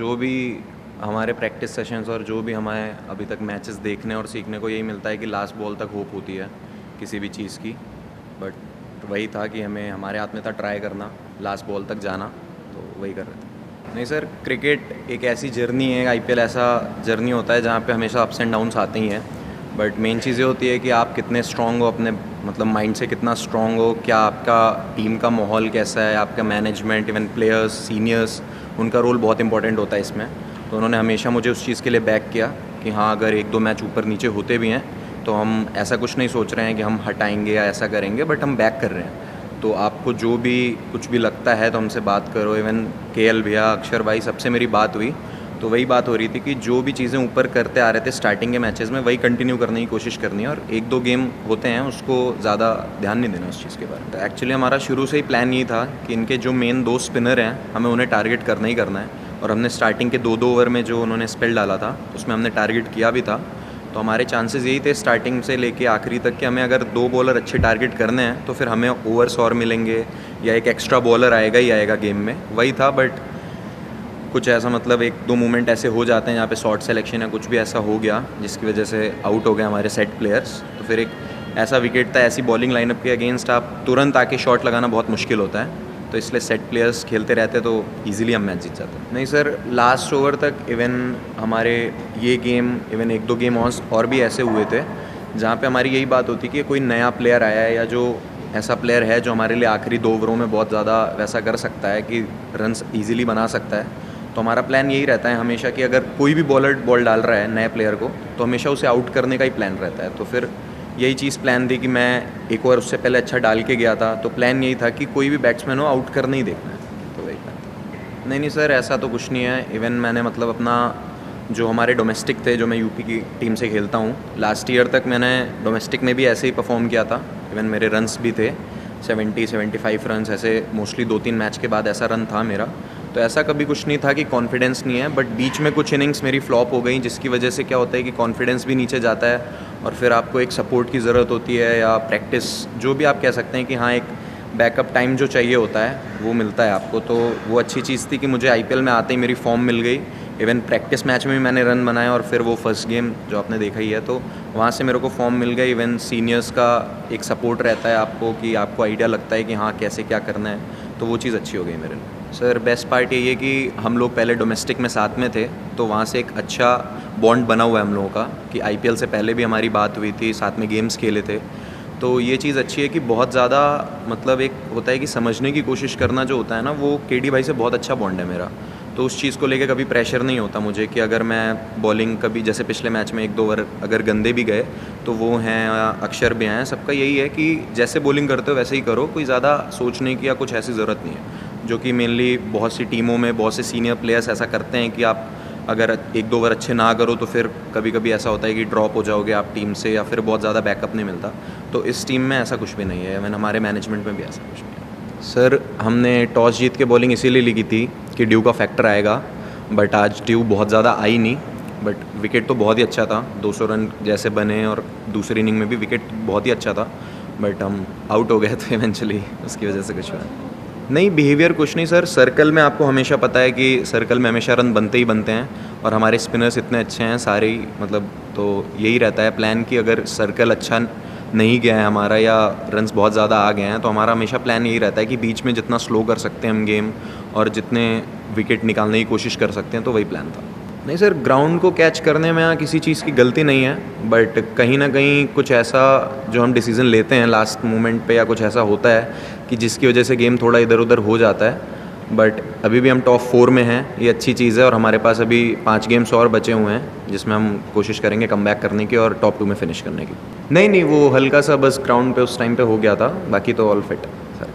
जो भी हमारे प्रैक्टिस सेशंस और जो भी हमें अभी तक मैचेस देखने और सीखने को यही मिलता है कि लास्ट बॉल तक होप होती है किसी भी चीज़ की। बट वही था कि हमें हमारे हाथ में था ट्राई करना, लास्ट बॉल तक जाना, तो वही कर रहे थे। नहीं सर, क्रिकेट एक ऐसी जर्नी है, आईपीएल ऐसा जर्नी होता है जहाँ पे हमेशा अप्स एंड डाउन्स आते ही हैं। बट मेन चीज़ ये होती है कि आप कितने स्ट्रॉन्ग हो, अपने मतलब माइंड से कितना स्ट्रॉन्ग हो, क्या आपका टीम का माहौल कैसा है, आपका मैनेजमेंट, इवन प्लेयर्स, सीनियर्स, उनका रोल बहुत इंपॉर्टेंट होता है इसमें। तो उन्होंने हमेशा मुझे उस चीज़ के लिए बैक किया कि हाँ, अगर एक दो मैच ऊपर नीचे होते भी हैं तो हम ऐसा कुछ नहीं सोच रहे हैं कि हम हटाएंगे या ऐसा करेंगे, बट हम बैक कर रहे हैं। तो आपको जो भी कुछ भी लगता है तो हमसे बात करो। इवन केएल भैया, अक्षर भाई, सबसे मेरी बात हुई तो वही बात हो रही थी कि जो भी चीज़ें ऊपर करते आ रहे थे स्टार्टिंग के मैचेस में, वही कंटिन्यू करने की कोशिश करनी है, और एक दो गेम होते हैं उसको ज़्यादा ध्यान नहीं देना उस चीज़ के बारे में। तो एक्चुअली हमारा शुरू से ही प्लान ये था कि इनके जो मेन दो स्पिनर हैं हमें उन्हें टारगेट करना ही करना है। और हमने स्टार्टिंग के दो ओवर में जो उन्होंने स्पेल डाला था उसमें हमने टारगेट किया भी था। तो हमारे चांसेस यही थे स्टार्टिंग से लेके आखिरी तक कि हमें अगर दो बॉलर अच्छे टारगेट करने हैं तो फिर हमें ओवर्स और मिलेंगे या एक एक्स्ट्रा बॉलर आएगा ही आएगा गेम में, वही था। बट कुछ ऐसा मतलब एक दो मोमेंट ऐसे हो जाते हैं जहाँ पे शॉट सिलेक्शन या कुछ भी ऐसा हो गया जिसकी वजह से आउट हो गए हमारे सेट प्लेयर्स। तो फिर एक ऐसा विकेट था, ऐसी बॉलिंग लाइनअप के अगेंस्ट आप तुरंत आके शॉट लगाना बहुत मुश्किल होता है, तो इसलिए सेट प्लेयर्स खेलते रहते तो इजीली हम मैच जीत जाते। नहीं सर, लास्ट ओवर तक इवन हमारे ये गेम, इवन एक दो गेम और भी ऐसे हुए थे जहाँ पे हमारी यही बात होती कि कोई नया प्लेयर आया है या जो ऐसा प्लेयर है जो हमारे लिए आखिरी दो ओवरों में बहुत ज़्यादा वैसा कर सकता है कि रन्स ईजिली बना सकता है। तो हमारा प्लान यही रहता है हमेशा कि अगर कोई भी बॉलर बॉल डाल रहा है नए प्लेयर को तो हमेशा उसे आउट करने का ही प्लान रहता है। तो फिर यही चीज़ प्लान थी कि मैं एक ओवर उससे पहले अच्छा डाल के गया था, तो प्लान यही था कि कोई भी बैट्समैन हो आउट करना ही देखना है, तो वही प्लान। नहीं सर, ऐसा तो कुछ नहीं है। इवन मैंने मतलब अपना जो हमारे डोमेस्टिक थे, जो मैं यूपी की टीम से खेलता हूँ, लास्ट ईयर तक मैंने डोमेस्टिक में भी ऐसे ही परफॉर्म किया था। इवन मेरे रन्स भी थे 70-75 रन्स, ऐसे मोस्टली 2-3 मैच के बाद ऐसा रन था मेरा। तो ऐसा कभी कुछ नहीं था कि कॉन्फिडेंस नहीं है, बट बीच में कुछ इनिंग्स मेरी फ्लॉप हो गई जिसकी वजह से क्या होता है कि कॉन्फिडेंस भी नीचे जाता है और फिर आपको एक सपोर्ट की ज़रूरत होती है या प्रैक्टिस, जो भी आप कह सकते हैं कि हाँ, एक बैकअप टाइम जो चाहिए होता है वो मिलता है आपको। तो वो अच्छी चीज़ थी कि मुझे आईपीएल में आते ही मेरी फॉर्म मिल गई। इवन प्रैक्टिस मैच में भी मैंने रन बनाए और फिर वो फर्स्ट गेम जो आपने देखा ही है, तो वहाँ से मेरे को फॉर्म मिल गई। इवन सीनियर्स का एक सपोर्ट रहता है आपको कि आपको आइडिया लगता है कि हाँ, कैसे क्या करना है, तो वो चीज़ अच्छी हो गई मेरे लिए। सर, बेस्ट पार्ट यही है कि हम लोग पहले डोमेस्टिक में साथ में थे, तो वहाँ से एक अच्छा बॉन्ड बना हुआ है हम लोगों का कि आईपीएल से पहले भी हमारी बात हुई थी, साथ में गेम्स खेले थे। तो ये चीज़ अच्छी है कि बहुत ज़्यादा मतलब एक होता है कि समझने की कोशिश करना जो होता है ना, वो केडी भाई से बहुत अच्छा बॉन्ड है मेरा। तो उस चीज़ को लेके कभी प्रेशर नहीं होता मुझे कि अगर मैं बॉलिंग कभी, जैसे पिछले मैच में एक दो ओवर अगर गंदे भी गए तो वो हैं, अक्षर भी हैं, सबका यही है कि जैसे बॉलिंग करते हो वैसे ही करो, कोई ज़्यादा सोचने की या कुछ ऐसी ज़रूरत नहीं है। जो कि मेनली बहुत सी टीमों में बहुत से सीनियर प्लेयर्स ऐसा करते हैं कि आप अगर एक दो ओवर अच्छे ना करो तो फिर कभी कभी ऐसा होता है कि ड्रॉप हो जाओगे आप टीम से या फिर बहुत ज़्यादा बैकअप नहीं मिलता। तो इस टीम में ऐसा कुछ भी नहीं है, इवन हमारे मैनेजमेंट में भी ऐसा कुछ नहीं है। सर, हमने टॉस जीत के बॉलिंग इसीलिए ली थी कि ड्यू का फैक्टर आएगा, बट आज ड्यू बहुत ज़्यादा आई नहीं। बट विकेट तो बहुत ही अच्छा था, 200 रन जैसे बने और दूसरी इनिंग में भी विकेट बहुत ही अच्छा था, बट हम आउट हो गए थे इवेंचुअली, उसकी वजह से कुछ हुआ नहीं। बिहेवियर कुछ नहीं सर, सर्कल में आपको हमेशा पता है कि सर्कल में हमेशा रन बनते ही बनते हैं और हमारे स्पिनर्स इतने अच्छे हैं सारे ही, मतलब तो यही रहता है प्लान कि अगर सर्कल अच्छा नहीं गया है हमारा या रन्स बहुत ज़्यादा आ गए हैं तो हमारा हमेशा प्लान यही रहता है कि बीच में जितना स्लो कर सकते हैं हम गेम और जितने विकेट निकालने की कोशिश कर सकते हैं, तो वही प्लान था। नहीं सर, ग्राउंड को कैच करने में यहाँ किसी चीज़ की गलती नहीं है, बट कहीं ना कहीं कुछ ऐसा जो हम डिसीज़न लेते हैं लास्ट मोमेंट पे या कुछ ऐसा होता है कि जिसकी वजह से गेम थोड़ा इधर उधर हो जाता है। बट अभी भी हम टॉप 4 में हैं, ये अच्छी चीज़ है, और हमारे पास अभी 5 गेम्स और बचे हुए हैं जिसमें हम कोशिश करेंगे कमबैक करने की और टॉप 2 में फिनिश करने की। नहीं, वो हल्का सा बस ग्राउंड पे उस टाइम पे हो गया था, बाकी तो ऑल फिट।